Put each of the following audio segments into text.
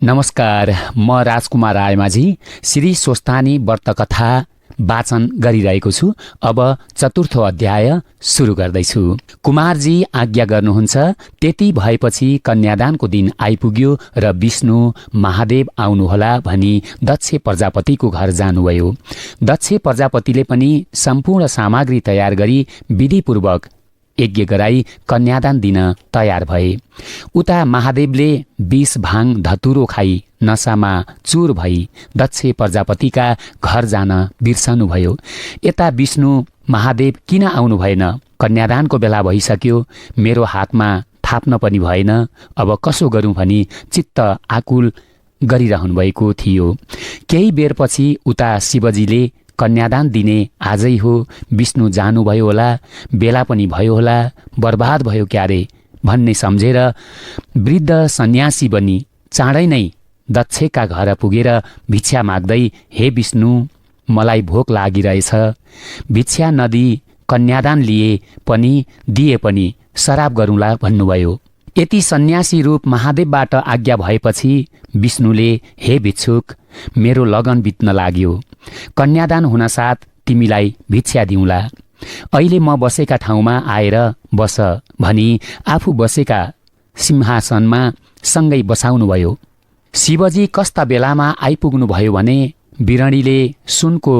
नमस्कार, म राजकुमार रायमाझी श्री स्वस्तानी व्रतकथा वाचन गरिरहेको छु। अब चतुर्थो अध्याय सुरु गर्दैछु। कुमारजी आज्ञा गर्नुहुन्छ। त्यति भएपछि कन्यादानको दिन आइपुग्यो र विष्णु महादेव आउनुहोला भनी दक्ष प्रजापतिको घर जानुभयो। दक्ष प्रजापतिले पनि सम्पूर्ण सामग्री तयार गरी विधिपूर्वक यज्ञ गराई कन्यादान दिन तयार भए। उता महादेवले विष भाङ धतुरो खाई नसामा चुर भई दक्ष प्रजापतिका घर जान बिर्सनुभयो। यता विष्णु महादेव किन आउनु भएन? कन्यादानको बेला भइसक्यो, मेरो हातमा थाप्न पनि भएन, अब कसो गरौँ भनी चित्त आकुल गरिरहनु भएको थियो। केही बेरपछि उता शिवजीले कन्यादान दिने आजै हो, विष्णु जानुभयो होला, बेला पनि भयो होला, बर्बाद भयो क्यारे भन्ने सम्झेर वृद्ध सन्यासी बनी चाँडै नै दक्षका घर पुगेर भिक्षा माग्दै, हे विष्णु, मलाई भोक लागिरहेछ, भिक्षा नदिई कन्यादान लिए पनि दिए पनि शराब गरौँला भन्नुभयो। यति सन्यासी रूप महादेवबाट आज्ञा भएपछि विष्णुले, हे भिक्षुक, मेरो लगन बित्न लाग्यो, कन्यादान हुनसाथ तिमीलाई भिक्षा दिउँला, अहिले म बसेका ठाउँमा आएर बस भनी आफू बसेका सिंहासनमा सँगै बसाउनुभयो। शिवजी कस्ता बेलामा आइपुग्नुभयो भने बिरणीले सुनको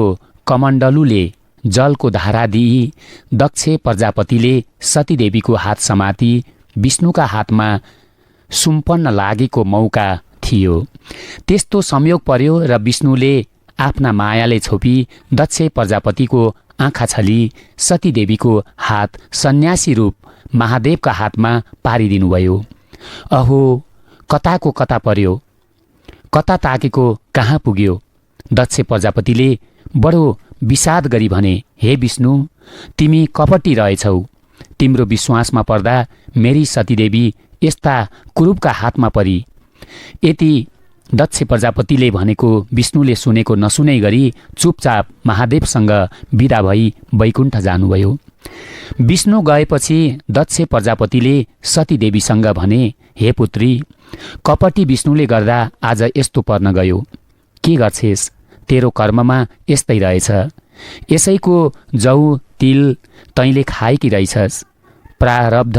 कमण्डलुले जलको धारा दिई दक्ष प्रजापतिले सतीदेवीको हात समाती विष्णुका हातमा सुम्पन्न लागेको मौका थियो। त्यस्तो संयोग पर्यो र विष्णुले आफ्ना मायाले छोपी दक्ष प्रजापतिको आँखा छली सतीदेवीको हात सन्यासी रूप महादेवका हातमा पारिदिनुभयो। अहो, कताको कता पर्यो, कता ताकेको कहाँ पुग्यो? दक्ष प्रजापतिले बडो विषाद गरी भने, हे विष्णु, तिमी कपटी रहेछौ, तिम्रो विश्वासमा पर्दा मेरी सतीदेवी यस्ता कुरूपका हातमा परी। यति दक्ष प्रजापतिले भनेको विष्णुले सुनेको नसुनै गरी चुपचाप महादेवसँग विदा भई वैकुण्ठ जानुभयो। विष्णु गएपछि दक्ष प्रजापतिले सतीदेवीसँग भने, हे पुत्री, कपटी विष्णुले गर्दा आज यस्तो पर्न गयो, के गर्छेस्? तेरो कर्ममा यस्तै रहेछ, यसैको जौ तिल तैँले खाएकी रहेछस्, प्रारब्ध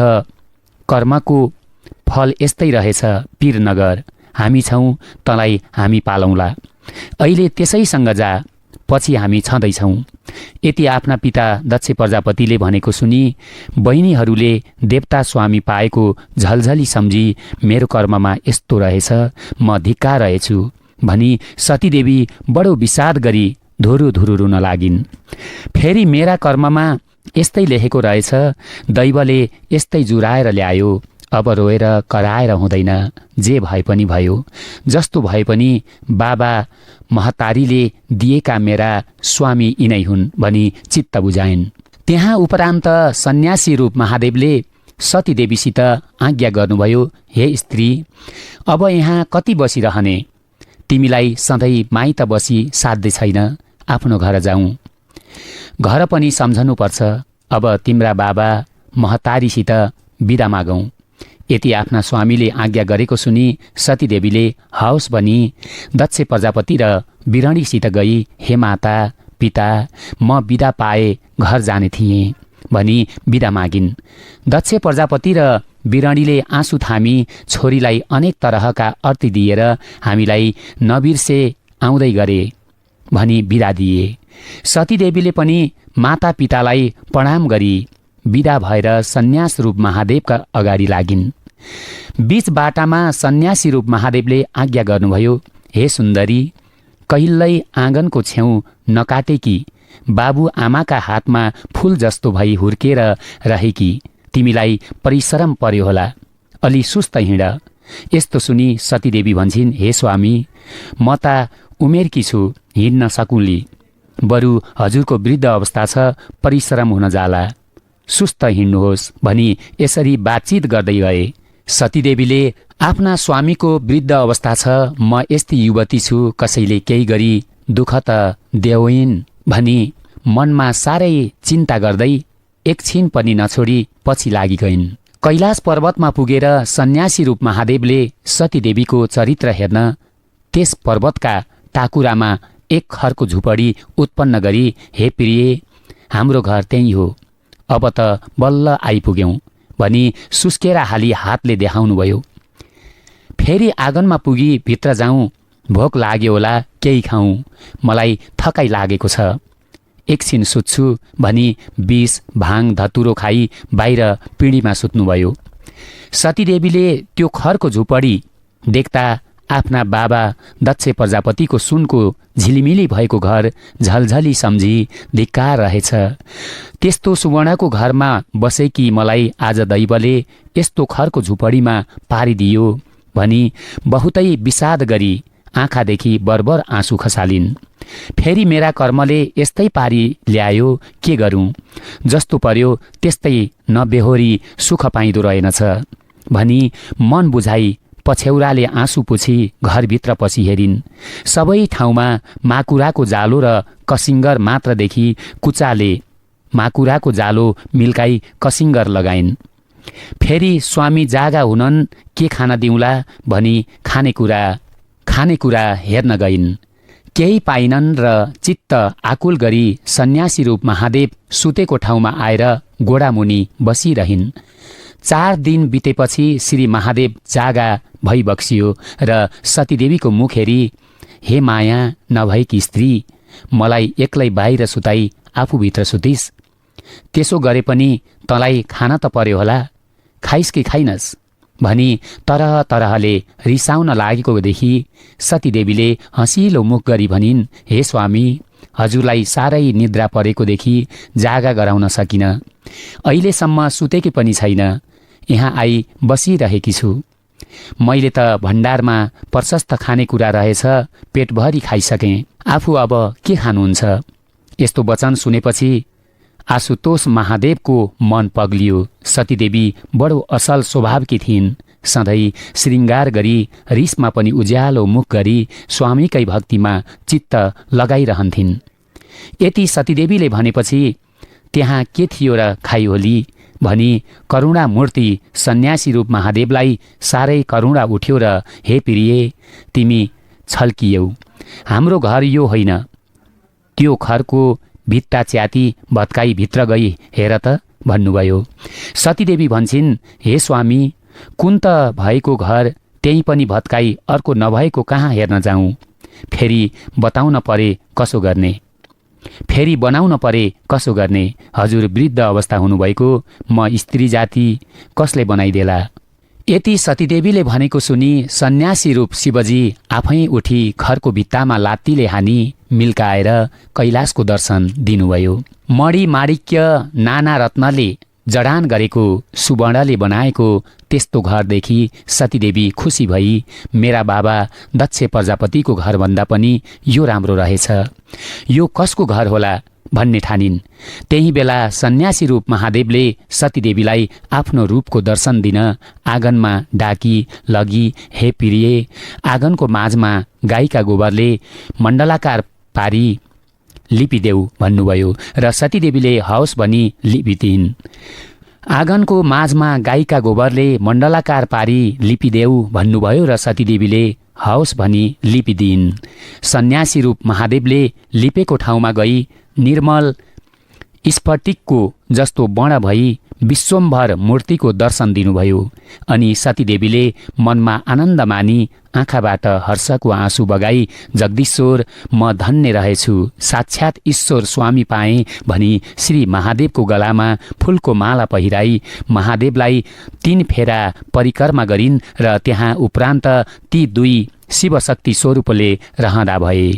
कर्मको फल यस्तै रहेछ, पीर नगर, हामी छौँ, तँलाई हामी पालौँला, अहिले त्यसैसँग जा, पछि हामी छँदैछौँ। यति आफ्ना पिता दक्ष प्रजापतिले भनेको सुनि बहिनीहरूले देवता स्वामी पाएको झलझली सम्झी मेरो कर्ममा यस्तो रहेछ, म धिक्का रहेछु भनी सतीदेवी बडो विषाद गरी धुरु धुरु रुन लागिन्। फेरि मेरा कर्ममा यस्तै लेखेको रहेछ, दैवले यस्तै जुराएर ल्यायो, अब रोएर कराएर हुँदैन, जे भए पनि भयो, जस्तो भए पनि बाबा महतारीले दिएका मेरा स्वामी यिनै हुन् भनी चित्त बुझाइन्। त्यहाँ उपरान्त सन्यासी रूप महादेवले सतीदेवीसित आज्ञा गर्नुभयो, हे स्त्री, अब यहाँ कति बसिरहने? तिमीलाई सधैँ माइत बसी साध्य छैन, आफ्नो घर जाउँ, घर पनि सम्झनुपर्छ, अब तिम्रा बाबा महतारीसित बिदा मागौँ। यति आफ्ना स्वामीले आज्ञा गरेको सुनि सतीदेवीले हवस् भनी दक्ष प्रजापति र बिरणीसित गई, हे माता पिता, म बिदा पाए घर जाने थिएँ भनी बिदा मागिन्। दक्ष प्रजापति र बिरणीले आँसु थामी छोरीलाई अनेक तरहका अर्ती दिएर हामीलाई नबिर्से आउँदै गरे भनी बिदा दिए। सतीदेवीले पनि माता पितालाई प्रणाम गरी बिदा भएर सन्यास रूप महादेवका अगाडि लागिन्। बीच बाटामा सन्यासी रूप महादेवले आज्ञा गर्नुभयो, हे सुन्दरी, कहिल्यै आँगनको छेउ नकाटेकी, बाबु आमाका हातमा फूल जस्तो भई हुर्केर रहेकी, तिमीलाई परिश्रम पर्यो होला, अलि सुस्त हिँड। यस्तो सुनि सतीदेवी भन्छन्, हे स्वामी, म त उमेरकी छु, हिँड्न सकुली, बरु हजुरको वृद्ध अवस्था छ, परिश्रम हुन जाला, सुस्त हिँड्नुहोस् भनी यसरी बातचित गर्दै गए। सतीदेवीले आफ्ना स्वामीको वृद्ध अवस्था छ, म यस्ती युवती छु, कसैले केही गरी दुःख त देउइन् भनी मनमा साह्रै चिन्ता गर्दै एकछिन पनि नछोडी पछि लागि गइन्। कैलाश पर्वतमा पुगेर सन्यासी रूप महादेवले सतीदेवीको चरित्र हेर्न त्यस पर्वतका टाकुरामा एक खरको झुपडी उत्पन्न गरी, हे प्रिय, हाम्रो घर त्यही हो, अब त बल्ल आइपुग्यौं भनी सुस्केरा हाली हातले देखाउनुभयो। फेरि आँगनमा पुगी भित्र जाउँ, भोक लाग्यो होला, केही खाउँ, मलाई थकाइ लागेको छ, एकछिन सुत्छु भनी विष भाङ धतुरो खाई बाहिर पिँढीमा सुत्नुभयो। सतीदेवीले त्यो खरको झुपडी देख्दा आफ्ना बाबा दक्ष प्रजापतिको सुनको झिलिमिली भएको घर झलझली सम्झी धिक्कार रहेछ। त्यस्तो सुवर्णको घरमा बसेकी मलाई आज दैवले यस्तो खरको झुपडीमा पारिदियो भनी बहुतै विषाद गरी आँखादेखि बरबर आँसु खसालिन्। फेरि मेरा कर्मले यस्तै पारी ल्यायो, के गरूँ, जस्तो पर्यो त्यस्तै नबेहोरी सुख पाइँदो रहेनछ भनी मन बुझाई पछ्यौराले आँसु पुछी घरभित्र पछि हेरिन्। सबै ठाउँमा माकुराको जालो र कसिङ्गर मात्र देखि कुचाले माकुराको जालो मिल्काई कसिङ्गर लगाइन्। फेरि स्वामी जागा हुनन्, के खान दिउँला भनी खानेकुरा हेर्न गइन्। केही पाइनन् र चित्त आकुल गरी सन्यासी रूप महादेव सुतेको ठाउँमा आएर गोडामुनि बसिरहिन्। 4 दिन बितेपछि श्री महादेव जागा भई बक्सियो र सतीदेवीको मुख हेरी, हे माया नभएकी स्त्री, मलाई एक्लै बाहिर सुताई आफूभित्र सुतिस्, त्यसो गरे पनि तँलाई खान त पर्यो होला, खाइस् कि खाइनस् भनी तरह तरहले रिसाउन लागेको देखि सतीदेवीले हँसिलो मुख गरी भनिन्, हे स्वामी, हजुरलाई साह्रै निद्रा परेको देखि जागा गराउन सकिन, अहिलेसम्म सुतेकी पनि छैन, यहाँ आई बसिरहेकी छु। मैले त भण्डारमा प्रशस्त खानेकुरा रहेछ, पेटभरि खाइसकेँ, आफू अब के खानुहुन्छ। यस्तो वचन सुनेपछि आशुतोष महादेवको मन पग्लियो। सतीदेवी बडो असल स्वभावकी थिइन्। सधैँ श्रृङ्गार गरी रिसमा पनि उज्यालो मुख गरी स्वामीकै भक्तिमा चित्त लगाइरहन्थिन्। यति सतीदेवीले भनेपछि त्यहाँ के थियो र खाइहोली भनी करुणामूर्ति सन्यासी रूप महादेवलाई साह्रै करुणा उठ्यो र हे प्रिय, तिमी छल्कियौ, हाम्रो घर यो होइन, त्यो खरको भित्ता च्याती भत्काई भित्र गई हेर त भन्नुभयो। सतीदेवी भन्छन्, हे स्वामी, कुन त भएको घर त्यही पनि भत्काई अर्को नभएको कहाँ हेर्न जाउँ, फेरि बताउन परे कसो गर्ने, फेरि बनाउन परे कसो गर्ने, हजुर वृद्ध अवस्था हुनुभएको, म स्त्री जाति कसले बनाइदेला। यति सतीदेवीले भनेको सुनि सन्यासी रूप शिवजी आफै उठी घरको भित्तामा लात्तीले हानी मिल्काएर कैलाशको दर्शन दिनुभयो। मणि माणिक्य नाना रत्नले जडान गरेको सुवर्णले बनाएको त्यस्तो घरदेखि सतीदेवी खुसी भई मेरा बाबा दक्ष प्रजापतिको घरभन्दा पनि यो राम्रो रहेछ, यो कसको घर होला भन्ने ठानिन्। त्यही बेला सन्यासी रूप महादेवले सतीदेवीलाई आफ्नो रूपको दर्शन दिन आँगनमा डाकी लगी, हे प्रिय, आँगनको माझमा गाईका गोबरले मण्डलाकार पारी लिपिदेऊ भन्नुभयो र सतीदेवीले हवस् भनी लिपिदिन्। आँगनको माझमा गाईका गोबरले मण्डलाकार पारी लिपिदेऊ भन्नुभयो र सतीदेवीले हवस् भनी लिपिदिन्। सन्यासी रूप महादेवले लिपेको ठाउँमा गई निर्मल स्फटिकको जस्तो बण भई विश्वम्भर मूर्तिको दर्शन दिनुभयो। अनि सतीदेवीले मनमा आनन्द मानी आँखाबाट हर्षको आँसु बगाई, जगदीश्वर, म धन्य रहेछु, साक्षात् ईश्वर स्वामी पाएँ भनी श्री महादेवको गलामा फूलको माला पहिराई महादेवलाई 3 फेरा परिक्रमा गरिन् र त्यहाँ उपरान्त ती 2 शिवशक्ति स्वरूपले रहँदा भए।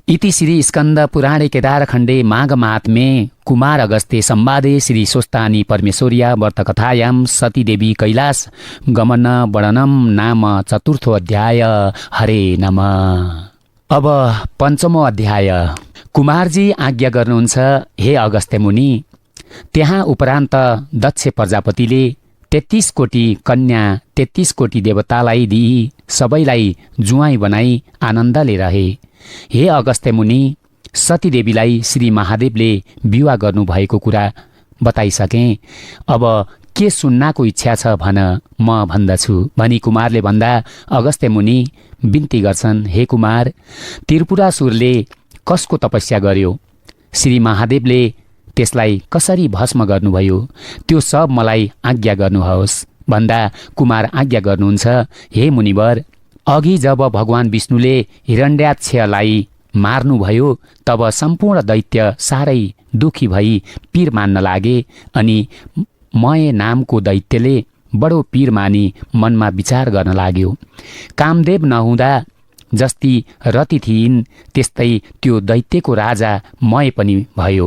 इति श्री स्कन्द पुराणे केदारखण्डे माघ महात्म्ये कुमार अगस्त्य संवादे श्री स्वस्तानी परमेश्वर्या व्रतकथायां सतीदेवी कैलाश गमन वर्णनम नाम चतुर्थो अध्याय। हरे नमः। अब 5मो अध्याय। कुमारजी आज्ञा गर्नुहुन्छ, हे अगस्त्य मुनि, त्यहाँ उपरान्त दक्ष प्रजापतिले 33 कोटी कन्या 33 कोटी देवतालाई दिई सबैलाई जुवाई बनाई आनन्दले रहे। हे अगस्त्य मुनि, सतीदेवीलाई श्री महादेवले विवाह गर्नुभएको कुरा बताइसके। अब के सुन्नाको इच्छा छ भन, म भन्दछु भनी कुमारले भन्दा अगस्त्य मुनि बिन्ती गर्छन्, हे कुमार, त्रिपुरासुरले कसको तपस्या गर्यो? श्री महादेवले त्यसलाई कसरी भस्म गर्नुभयो? त्यो सब मलाई आज्ञा गर्नुहोस् भन्दा कुमार आज्ञा गर्नुहुन्छ, हे मुनिवर, अघि जब भगवान विष्णुले हिरण्याक्षलाई मार्नुभयो तब सम्पूर्ण दैत्य साह्रै दुखी भई पीर मान्न लागे अनि मय नामको दैत्यले बडो पीर मानी मनमा विचार गर्न लाग्यो। कामदेव नहुँदा जस्ती रति थिइन् त्यस्तै त्यो दैत्यको राजा मय पनि भयो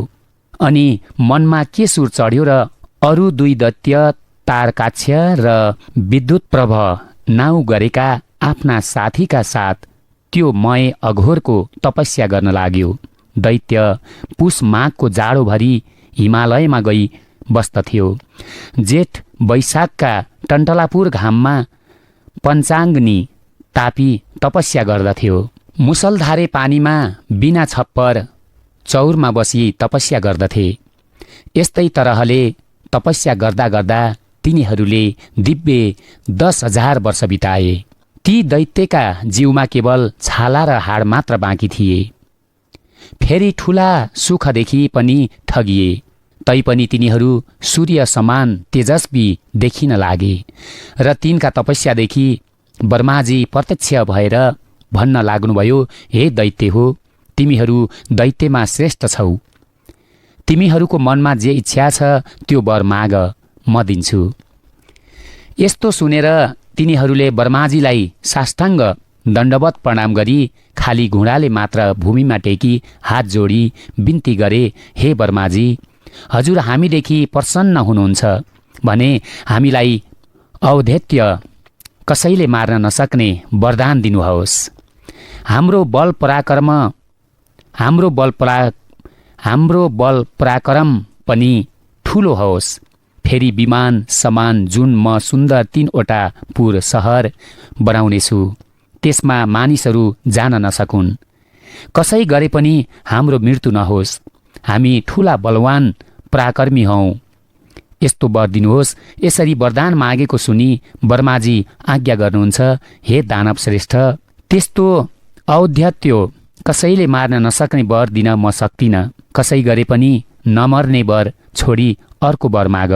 अनि मनमा के सुर चढ्यो र अरू दुई दैत्य तारकाक्ष र विद्युत प्रभ नाउ गरेका आफ्ना साथीका साथ त्यो मय अघोरको तपस्या गर्न लाग्यो। दैत्य पुष माघको जाडोभरि हिमालयमा गई बस्दथ्यो। जेठ वैशाखका टन्टलापुर घाममा पञ्चाङ्गनी तापी तपस्या गर्दथ्यो। मुसलधारे पानीमा बिना छप्पर चौरमा बसी तपस्या गर्दथे। यस्तै तरहले तपस्या गर्दा गर्दा तिनीहरूले दिव्य 10,000 वर्ष बिताए। ती दैत्यका जिउमा केवल छाला र हाड मात्र बाँकी थिए। फेरि ठूला सुखदेखि पनि ठगिए, तैपनि तिनीहरू सूर्य समान तेजस्वी देखिन लागे र तिनका तपस्यादेखि ब्रह्माजी प्रत्यक्ष भएर भन्न लाग्नुभयो, हे दैत्य हो, तिमीहरू दैत्यमा श्रेष्ठ छौ। तिमीहरूको मनमा जे इच्छा छ त्यो वर माग, म दिन्छु। यस्तो सुनेर तिनीहरूले ब्रह्माजीलाई साष्टाङ्ग दण्डवत प्रणाम गरी खाली घुँडाले मात्र भूमिमा टेकी हात जोडी बिन्ती गरे, हे ब्रह्माजी, हजुर हामीदेखि प्रसन्न हुनुहुन्छ भने हामीलाई औद्धत्य कसैले मार्न नसक्ने वरदान दिनुहोस्। हाम्रो बल पराक्रम पनि ठुलो होस्। फेरि विमान समान जुन म सुन्दर 3वटा पुर सहर बनाउनेछु, त्यसमा मानिसहरू जान नसकुन्। कसै गरे पनि हाम्रो मृत्यु नहोस्। हामी ठुला बलवान पराक्रमी हौँ। यस्तो वर दिनुहोस्। यसरी वरदान मागेको सुनि ब्रह्माजी आज्ञा गर्नुहुन्छ, हे दानव श्रेष्ठ, त्यस्तो औद्धत्य कसैले मार्न नसक्ने वर दिन म सक्दिनँ। कसै गरे पनि नमर्ने वर छोडी अर्को वर माग,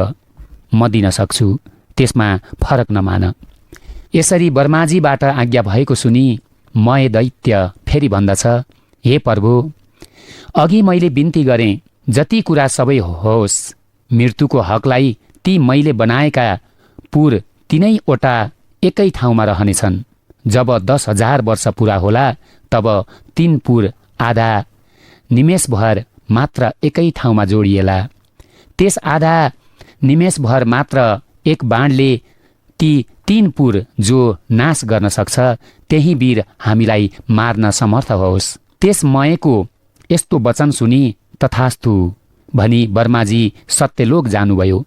म दिन सक्छु, त्यसमा फरक नमान। यसरी ब्रह्माजीबाट आज्ञा भएको सुनि मय दैत्य फेरि भन्दछ, हे प्रभु, अघि मैले बिन्ती गरेँ जति कुरा सबै होस्, मृत्युको हकलाई ती मैले बनाएका पुर 3वटा एकै ठाउँमा रहनेछन्। जब 10,000 वर्ष पुरा होला तब 3 पुर आधा निमेषभर मात्र एकै ठाउँमा जोडिएला। त्यस आधा निमेषभर मात्र एक बाणले ती 3 पुर जो नाश गर्न सक्छ त्यही वीर हामीलाई मार्न समर्थ होस्। त्यस मयको यस्तो वचन सुनि तथास्तु भनी ब्रह्माजी सत्यलोक जानुभयो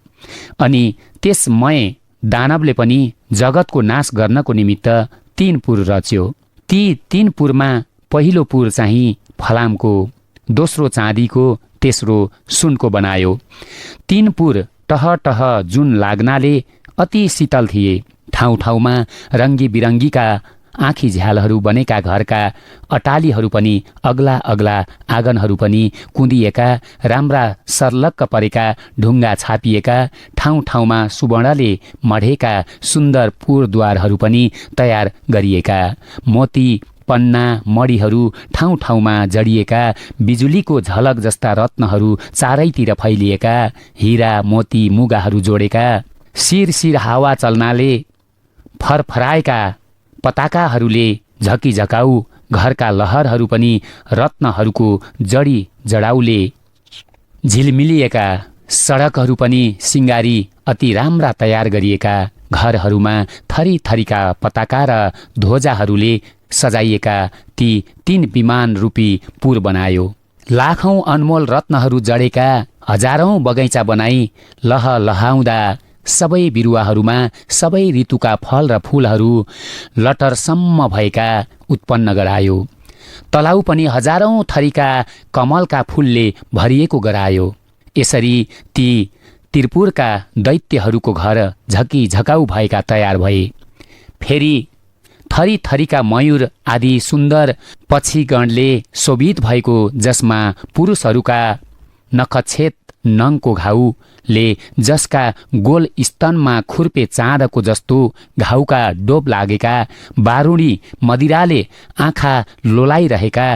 अनि त्यस मय दानवले पनि जगतको नाश गर्नको निमित्त 3 पुर रच्यो। ती 3 पुरमा पहिलो पुर चाहिँ फलामको, दोस्रो चाँदीको, तेस्रो सुनको बनायो। 3 पुर टह टह जुन लाग्नाले अति शीतल थिए। ठाउँ ठाउँमा रङ्गी बिरङ्गीका आँखी झ्यालहरू बनेका घरका अटालीहरू पनि, अग्ला अग्ला आँगनहरू पनि कुँदिएका, राम्रा सर्लक्क परेका ढुङ्गा छापिएका, ठाउँ ठाउँमा सुवर्णले मढेका सुन्दर पुरद्वारहरू पनि तयार गरिएका, मोती पन्ना मणिहरू ठाउँ ठाउँमा जडिएका, बिजुलीको झलक जस्ता रत्नहरू चारैतिर फैलिएका, हिरा मोती मुगाहरू जोडेका, शिर शिर हावा चल्नाले फरफराएका पताकाहरूले झकिझकाउ घरका लहरहरू पनि रत्नहरूको जडी जडाउले झिलमिलिएका, सडकहरू पनि सिङ्गारी अति राम्रा तयार गरिएका, घरहरूमा थरी थरीका पताका र ध्वजाहरूले सजाइएका ती 3 विमान रूपी पुर बनायो। लाखौं अनमोल रत्नहरू जडेका हजारौं बगैँचा बनाई लह लहाउँदा सबै बिरुवाहरूमा सबै ऋतुका फल र फूलहरू लटरसम्म भएका उत्पन्न गरायो। तलाउ पनि हजारौं थरीका कमलका फूलले भरिएको गरायो। यसरी ती त्रिपुरका दैत्यहरूको घर झकिझकाउ भएका तयार भए। फेरि थरी थरीका मयूर आदि सुन्दर पक्षीगणले शोभित भएको, जसमा पुरुषहरूका नखछेद नङको घाउले, जसका गोल स्तनमा खुर्पे चाँदको जस्तो घाउका डोप लागेका, बारुणी मदिराले आँखा लोलाइरहेका,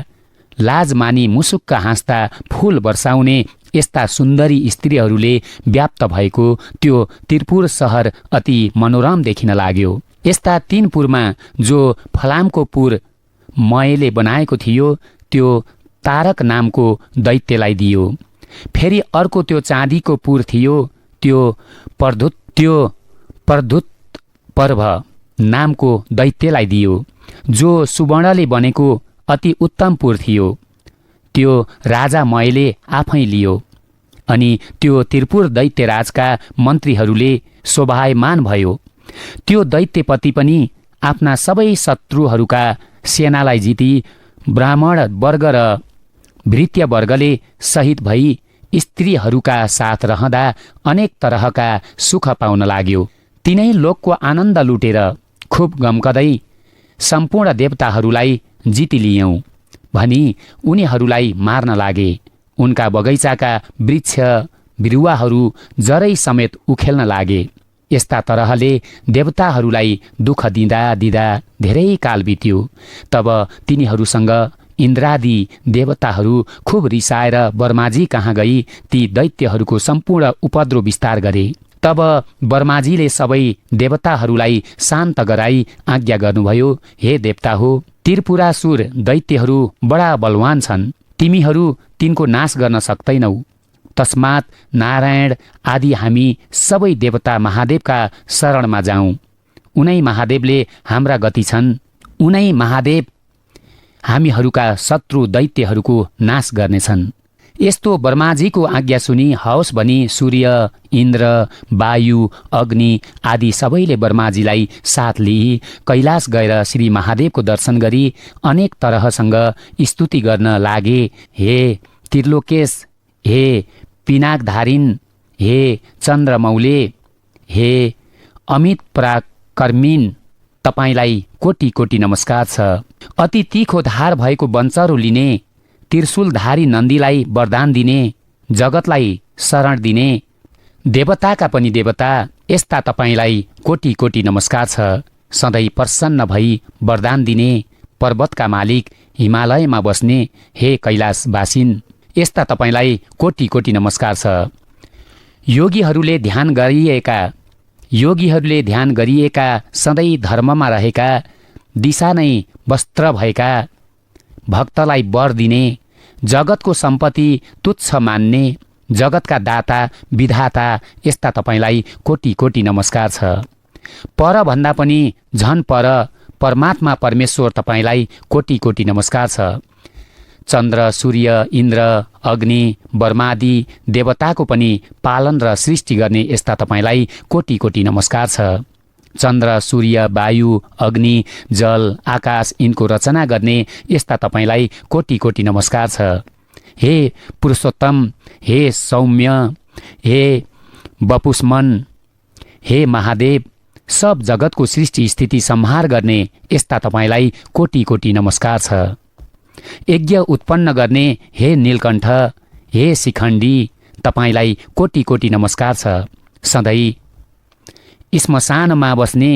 लाज मानी मुसुक्क हाँस्दा फूल वर्षाउने यस्ता सुन्दरी स्त्रीहरूले व्याप्त भएको त्यो त्रिपुर सहर अति मनोरम देखिन लाग्यो। यस्ता 3 पुरमा जो फलामको पुर मयले बनाएको थियो, त्यो तारक नामको दैत्यलाई दियो। फेरि अर्को त्यो चाँदीको पुर थियो, त्यो परधुत पर्व नामको दैत्यलाई दियो, जो सुवर्णले बनेको अति उत्तम पुर थियो। त्यो राजा मयले आफै लियो। अनि त्यो त्रिपुर दैत्यराजका मन्त्रीहरूले शोभायमान भयो। त्यो दैत्यपति पनि आफ्ना सबै शत्रुहरूका सेनालाई जिती ब्राह्मण वर्ग र भृत्य वर्गले सहित भई स्त्रीहरूका साथ रहँदा अनेक तरहका सुख पाउन लाग्यो। तिनै लोकको आनन्द लुटेर खुब गम्कदै सम्पूर्ण देवताहरूलाई जितिलियौँ भनी उनीहरूलाई मार्न लागे। उनका बगैँचाका वृक्ष बिरुवाहरू जरै समेत उखेल्न लागे। यस्ता तरहले देवताहरूलाई दुःख दिँदा दिँदा धेरै काल बित्यो। तब तिनीहरूसँग इन्द्रादि देवताहरू खुब रिसाएर बर्माजी कहाँ गई ती दैत्यहरूको सम्पूर्ण उपद्रो विस्तार गरे। तब बर्माजीले सबै देवताहरूलाई शान्त गराई आज्ञा गर्नुभयो, हे देवता हो, त्रिपुरासुर दैत्यहरू बडा बलवान छन्। तिमीहरू तिनको नाश गर्न सक्दैनौ। तस्मात् नारायण आदि हामी सबै देवता महादेवका शरणमा जाउँ। उनै महादेवले हाम्रा गति छन्। उनै महादेव हामीहरूका शत्रु दैत्यहरूको नाश गर्नेछन्। यस्तो ब्रह्माजीको आज्ञा सुनि हवस् भनी सूर्य, इन्द्र, वायु, अग्नि आदि सबैले ब्रह्माजीलाई साथ लिई कैलाश गएर श्री महादेवको दर्शन गरी अनेक तरहसँग स्तुति गर्न लागे। हे त्रिलोकेश, हे पिनाकधारिन, हे चन्द्रमौले, हे अमित पराक्रमिन, तपाईलाई कोटि कोटि नमस्कार छ। अति तीखो धार भएको बन्चरो लिने, त्रिशूलधारी नन्दीलाई वरदान दिने, जगतलाई शरण दिने, देवताका पनि देवता, यस्ता तपाईलाई कोटि कोटि नमस्कार छ। सधैँ प्रसन्न भई वरदान दिने, पर्वतका मालिक, हिमालयमा बस्ने हे कैलाशवासिन, यस्ता तपाईलाई कोटि कोटि नमस्कार छ। योगीहरूले ध्यान गरिएका सधैँ धर्ममा रहेका, दिशा नै वस्त्र भएका, भक्तलाई वर दिने, जगतको सम्पत्ति तुच्छ मान्ने, जगतका दाता विधाता, यस्ता तपाईलाई कोटि कोटि नमस्कार छ। पर भन्दा पनि झन पर परमात्मा परमेश्वर तपाईलाई कोटि कोटि नमस्कार छ। चन्द्र, सूर्य, इन्द्र, अग्नि, ब्रह्मादि देवताको पनि पालन र सृष्टि गर्ने यस्ता तपाईलाई कोटि कोटि नमस्कार छ। चन्द्र, सूर्य, वायु, अग्नि, जल, आकाश यिनको रचना गर्ने यस्ता तपाईलाई कोटि कोटि नमस्कार छ। हे पुरुषोत्तम, हे सौम्य, हे वपुष्मन, हे महादेव, सब जगतको सृष्टि स्थिति संहार गर्ने यस्ता तपाईलाई कोटि कोटि नमस्कार छ। यज्ञ उत्पन्न गर्ने हे नीलकण्ठ, हे शिखण्डी, तपाईलाई कोटि कोटि नमस्कार छ। सधैँ श्मशानमा बस्ने,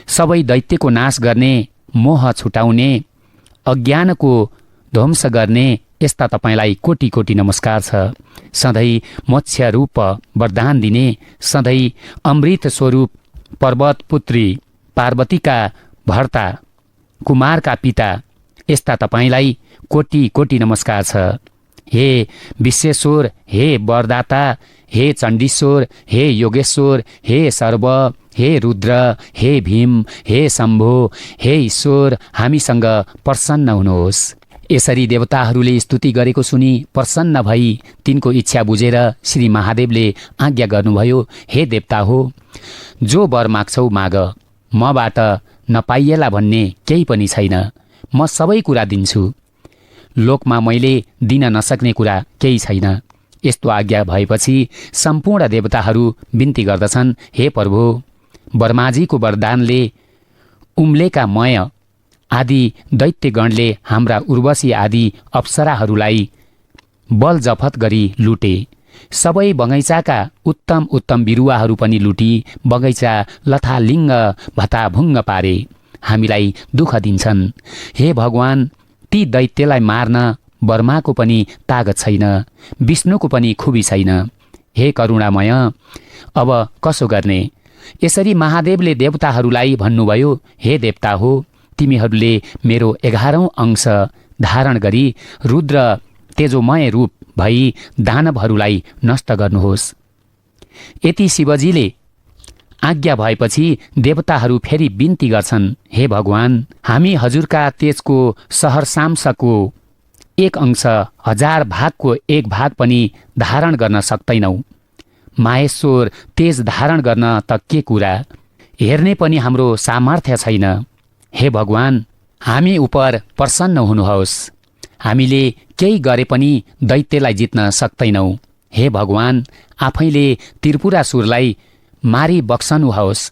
सबै दैत्यको नाश गर्ने, मोह छुटाउने, अज्ञानको ध्वंस गर्ने यस्ता तपाईलाई कोटि कोटि नमस्कार छ। सधैँ मोक्ष रूप वरदान दिने, सधैँ अमृत स्वरूप पर्वत पुत्री पार्वतीका भर्ता, कुमारका पिता, यस्ता तपाईलाई कोटि कोटि नमस्कार छ। हे विश्वेश्वर, हे वरदाता, हे चण्डीश्वर, हे योगेश्वर, हे सर्व, हे रुद्र, हे भीम, हे शम्भो, हे ईश्वर, हामीसँग प्रसन्न हुनुहोस्। यसरी देवताहरूले स्तुति गरेको सुनि प्रसन्न भई तिनको इच्छा बुझेर श्री महादेवले आज्ञा गर्नुभयो, हे देवता हो, जो वर माग्छौ माग, मबाट नपाइएला भन्ने केही पनि छैन। म सबै कुरा दिन्छु। लोकमा मैले दिन नसक्ने कुरा केही छैन। यस्तो आज्ञा भएपछि सम्पूर्ण देवताहरू बिन्ती गर्दछन्, हे प्रभु, ब्रह्माजीको वरदानले उम्लेका मय आदि दैत्यगणले हाम्रा उर्वशी आदि अप्सराहरूलाई बल जफत गरी लुटे। सबै बगैँचाका उत्तम उत्तम बिरुवाहरू पनि लुटी बगैँचा लथालिङ्ग भताभुङ्ग पारे, हामीलाई दुःख दिन्छन्। हे भगवान, ती दैत्यलाई मार्न ब्रह्माको पनि तागत छैन, विष्णुको पनि खुबी छैन। हे करुणामय, अब कसो गर्ने? यसरी महादेवले देवताहरूलाई भन्नुभयो, हे देवता हो, तिमीहरूले मेरो 11औं अंश धारण गरी रुद्र तेजोमय रूप भई दानवहरूलाई नष्ट गर्नुहोस्। यति शिवजीले आज्ञा भएपछि देवताहरू फेरि बिन्ती गर्छन्, हे भगवान, हामी हजुरका तेजको सहरसांशको 1 अंश 1000 भागको 1 भाग पनि धारण गर्न सक्दैनौ। माहेश्वर तेज धारण गर्न त के कुरा, हेर्ने पनि हाम्रो सामर्थ्य छैन। हे भगवान, हामी उप प्रसन्न हुनुहोस्। हामीले केही गरे पनि दैत्यलाई जित्न सक्दैनौ। हे भगवान, आफैले त्रिपुरासुरलाई मारी बक्सनुहोस्।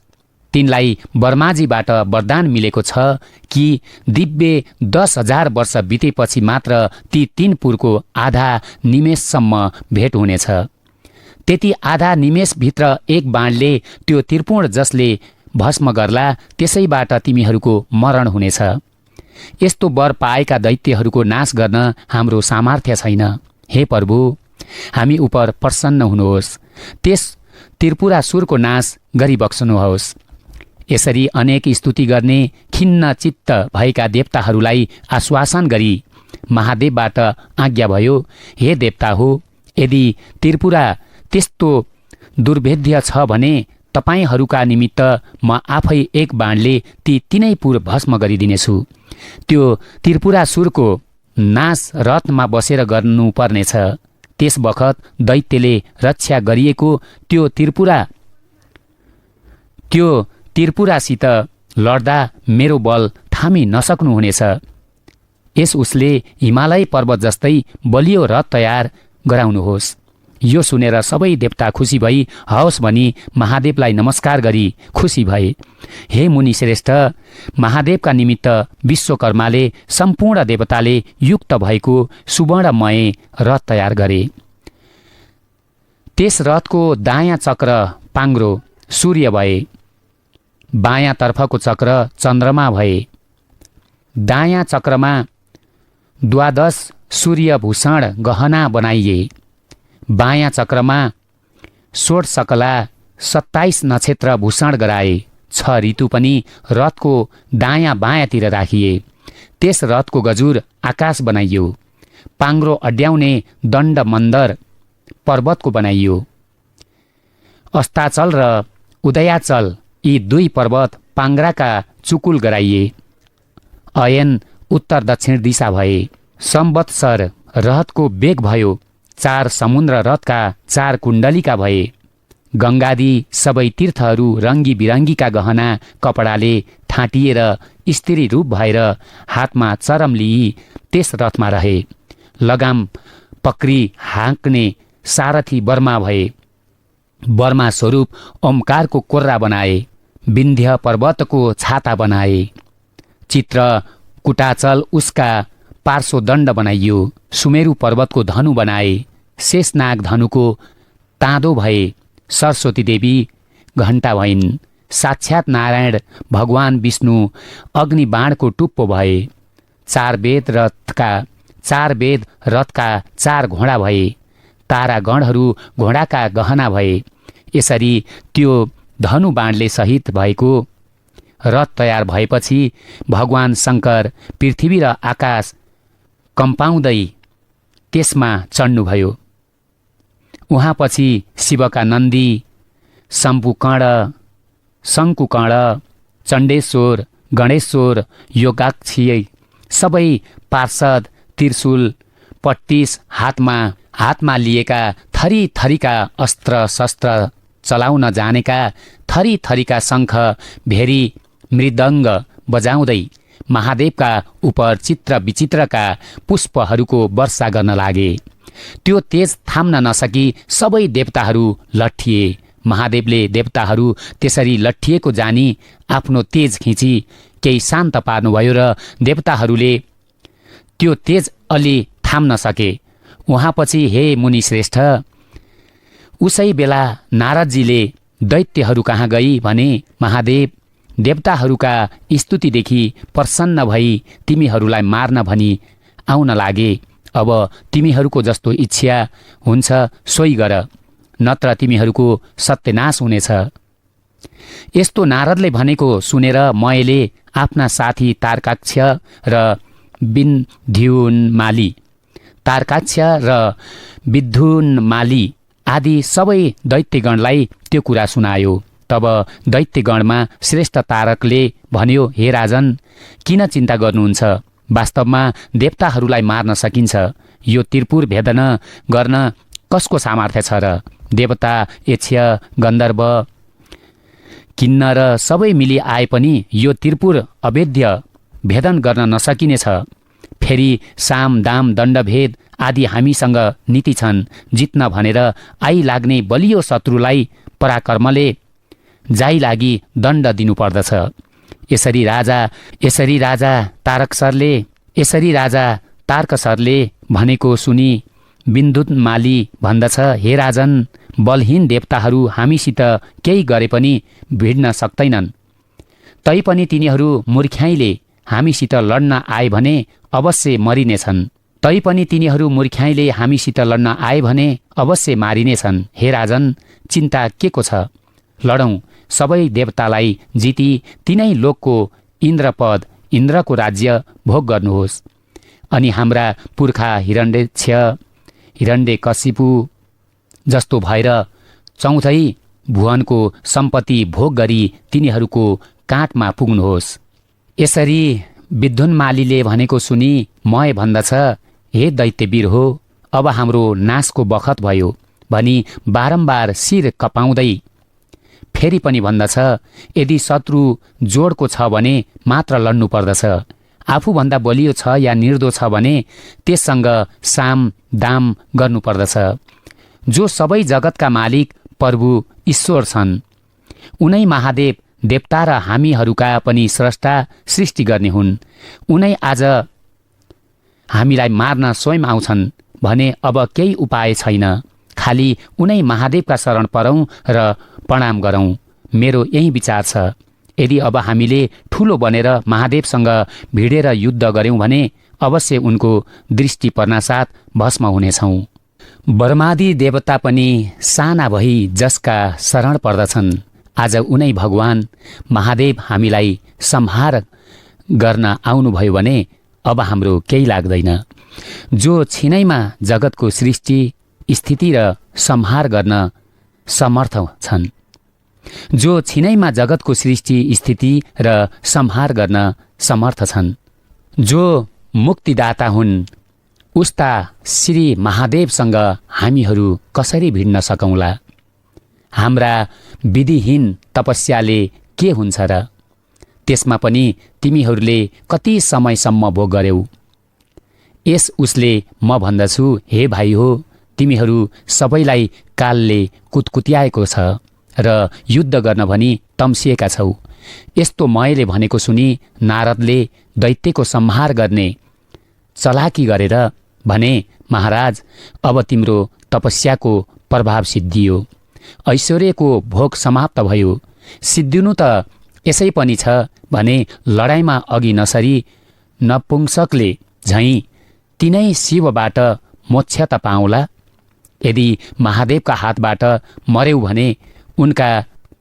तिनलाई ब्रह्माजीबाट वरदान मिलेको छ कि दिव्य 10,000 वर्ष बितेपछि मात्र ती 3 पुरको आधा निमेषसम्म भेट हुनेछ। त्यति आधा निमेषभित्र एक बाणले त्यो त्रिपुण जसले भस्म गर्ला, त्यसैबाट तिमीहरूको मरण हुनेछ। यस्तो वर पाएका दैत्यहरूको नाश गर्न हाम्रो सामर्थ्य छैन। हे प्रभु, हामी उप प्रसन्न हुनुहोस्। त्यस त्रिपुरासुरको नाश गरिबक्सनुहोस्। यसरी अनेक स्तुति गर्ने खिन्न चित्त भएका देवताहरूलाई आश्वासन गरी महादेवबाट आज्ञा भयो, हे देवता हो, यदि त्रिपुरा त्यस्तो दुर्भेद्य छ भने तपाईहरूका निमित्त म आफै एक बाणले ती 3 पुर भस्म गरिदिनेछु। त्यो त्रिपुरासुरको नाश रथमा बसेर गर्नुपर्नेछ। त्यस बखत दैत्यले रक्षा गरिएको त्यो त्रिपुरासित लड्दा मेरो बल थामी नसक्नुहुनेछ। यस उसले हिमालय पर्वत जस्तै बलियो रथ तयार गराउनुहोस्। यो सुनेर सबै देवता खुसी भई हवस् भनी महादेवलाई नमस्कार गरी खुसी भए। हे मुनि श्रेष्ठ, महादेवका निमित्त विश्वकर्माले सम्पूर्ण देवताले युक्त भएको सुवर्णमय रथ तयार गरे। त्यस रथको दायाँ चक्र पाङ्ग्रो सूर्य भए, बायाँ तर्फको चक्र चन्द्रमा भए। दायाँ चक्रमा 12 सूर्यभूषण गहना बनाइए। बायाँ चक्रमा 16 सकला 27 नक्षत्र भूषण गराए। 6 ऋतु पनि रथको दायाँ बायाँतिर राखिए। त्यस रथको गजुर आकाश बनाइयो। पाङ्ग्रो अड्याउने दण्ड मन्दर पर्वतको बनाइयो। अस्ताचल र उदयाचल यी 2 पर्वत पाङ्ग्राका चुकुल गराइए। अयन उत्तर दक्षिण दिशा भए। संवत्सर रथको बेग भयो। 4 समुद्र रथका 4 कुण्डलीका भए। गङ्गादी सबै तीर्थहरू रङ्गी बिरङ्गीका गहना कपडाले ठाँटिएर स्त्री रूप भएर हातमा चरम लिई त्यस रथमा रहे। लगाम पक्री हाँक्ने सारथी बर्मा भए। बर्मा स्वरूप ओमकारको कोर्रा बनाए। विन्ध्य पर्वतको छाता बनाए। चित्र कुटाचल उसका पार्श्वदण्ड बनाइयो। सुमेरु पर्वतको धनु बनाए। शेषनाग धनुको ताँदो भए। सरस्वती देवी घण्टा भइन्। साक्षात नारायण भगवान विष्णु अग्निबाणको टुप्पो भए। 4 वेद रथका 4 घोडा भए। तारागणहरू घोडाका गहना भए। यसरी त्यो धनु बाणले सहित भएको रथ तयार भएपछि भगवान शङ्कर पृथ्वी र आकाश कम्पाउँदै त्यसमा चढ्नुभयो। उहाँपछि शिवका नन्दी, शङ्कुकर्ण, चण्डेश्वर, गणेश्वर, योगाक्षी सबै पार्षद त्रिशूल पट्टिस हातमा लिएका थरी थरीका अस्त्र शस्त्र चलाउन जानेका थरी थरीका शङ्ख भेरी मृदङ्ग बजाउँदै महादेवका उप चित्र विचित्रका पुष्पहरूको वर्षा गर्न लागे। त्यो तेज थाम्न नसकी सबै देवताहरू लट्ठिए। महादेवले देवताहरू त्यसरी लट्ठिएको जानी आफ्नो तेज खिची केही शान्त पार्नुभयो र देवताहरूले त्यो तेज अलि थाम्न सके। उहाँपछि हे मुनि श्रेष्ठ, उसै बेला नारदजीले दैत्यहरू कहाँ गई भने महादेव देवताहरूका स्तुतिदेखि प्रसन्न भई तिमीहरूलाई मार्न भनी आउन लागे। अब तिमीहरूको जस्तो इच्छा हुन्छ सोही गर, नत्र तिमीहरूको सत्यनाश हुनेछ। यस्तो नारदले भनेको सुनेर मैले आफ्ना साथी तारकाक्ष र विद्युन्माली आदि सबै दैत्यगणलाई त्यो कुरा सुनायो। तब दैत्यगणमा श्रेष्ठ तारकले भन्यो, हे राजन, किन चिन्ता गर्नुहुन्छ? वास्तवमा देवताहरूलाई मार्न सकिन्छ। यो त्रिपुर भेदन गर्न कसको सामर्थ्य छ र? देवता, यक्ष, गन्धर्व, किन्नर सबै मिली आए पनि यो त्रिपुर अभेद्य भेदन गर्न नसकिनेछ। फेरि साम, दाम, दण्डभेद आदि हामीसँग नीति छन्। जित्न भनेर आइलाग्ने बलियो शत्रुलाई पराक्रमले जाइ लागि दण्ड दिनुपर्दछ। यसरी राजा तारकसरले भनेको सुनि विद्युन्माली भन्दछ, हे राजन, बलहीन देवताहरू हामीसित केही गरे पनि भिड्न सक्दैनन्। तैपनि तिनीहरू मूर्ख्याइले हामीसित लड्न आए भने अवश्य मारिनेछन्। हे राजन, चिन्ता के को छ? लडौँ, सबै देवतालाई जिती तिनै लोकको इन्द्रपद, इन्द्रको राज्य भोग गर्नुहोस्। अनि हाम्रा पुर्खा हिरण्यकशिपु जस्तो भएर चौथै भुवनको सम्पत्ति भोग गरी तिनीहरूको काँधमा पुग्नुहोस्। यसरी विद्युन्मालीले भनेको सुनि मय भन्दछ, हे दैत्यवीर हो, अब हाम्रो नाशको बखत भयो भनी बारम्बार शिर कपाउँदै फेरि पनि भन्दछ, यदि शत्रु जोडको छ भने मात्र लड्नु पर्दछ। आफूभन्दा बलियो छ या निर्दो छ भने त्यससँग साम दाम गर्नुपर्दछ। जो सबै जगतका मालिक प्रभु ईश्वर छन्, उनै महादेव देवता र हामीहरूका पनि स्रष्टा सृष्टि गर्ने हुन्। उनै आज हामीलाई मार्न स्वयं आउँछन् भने अब केही उपाय छैन। खालि उनै महादेवका शरण परौँ र प्रणाम गरौँ। मेरो यही विचार छ। यदि अब हामीले ठुलो बनेर महादेवसँग भिडेर युद्ध गऱ्यौँ भने अवश्य उनको दृष्टि पर्नासाथ भस्म हुनेछौँ। ब्रह्मादि देवता पनि साना भई जसका शरण पर्दछन्, आज उनै भगवान महादेव हामीलाई संहार गर्न आउनुभयो भने अब हाम्रो केही लाग्दैन। जो छिनैमा जगतको सृष्टि, स्थिति र संहार गर्न समर्थ छन्, जो मुक्तिदाता हुन्, उस्ता श्री महादेवसँग हामीहरू कसरी भिड्न सकौँला? हाम्रा विधिहीन तपस्याले के हुन्छ र? त्यसमा पनि तिमीहरूले कति समयसम्म भोग गर्यौ? यस उसले म भन्दछु, हे भाइ हो, तिमीहरू सबैलाई कालले कुतकुत्याएको छ र युद्ध गर्न भनी तम्सिएका छौ। यस्तो मयले भनेको सुनि नारदले दैत्यको संहार गर्ने चलाकी गरेर भने, महाराज, अब तिम्रो तपस्याको प्रभाव सिद्धियो, ऐश्वर्यको भोग समाप्त भयो। सिद्धिनु त यसै पनि छ भने लडाइँमा अघि नसरी नपुंसकले झैँ तिनै शिवबाट मोक्ष त पाउँला। यदि महादेवका हातबाट मर्यौ भने उनका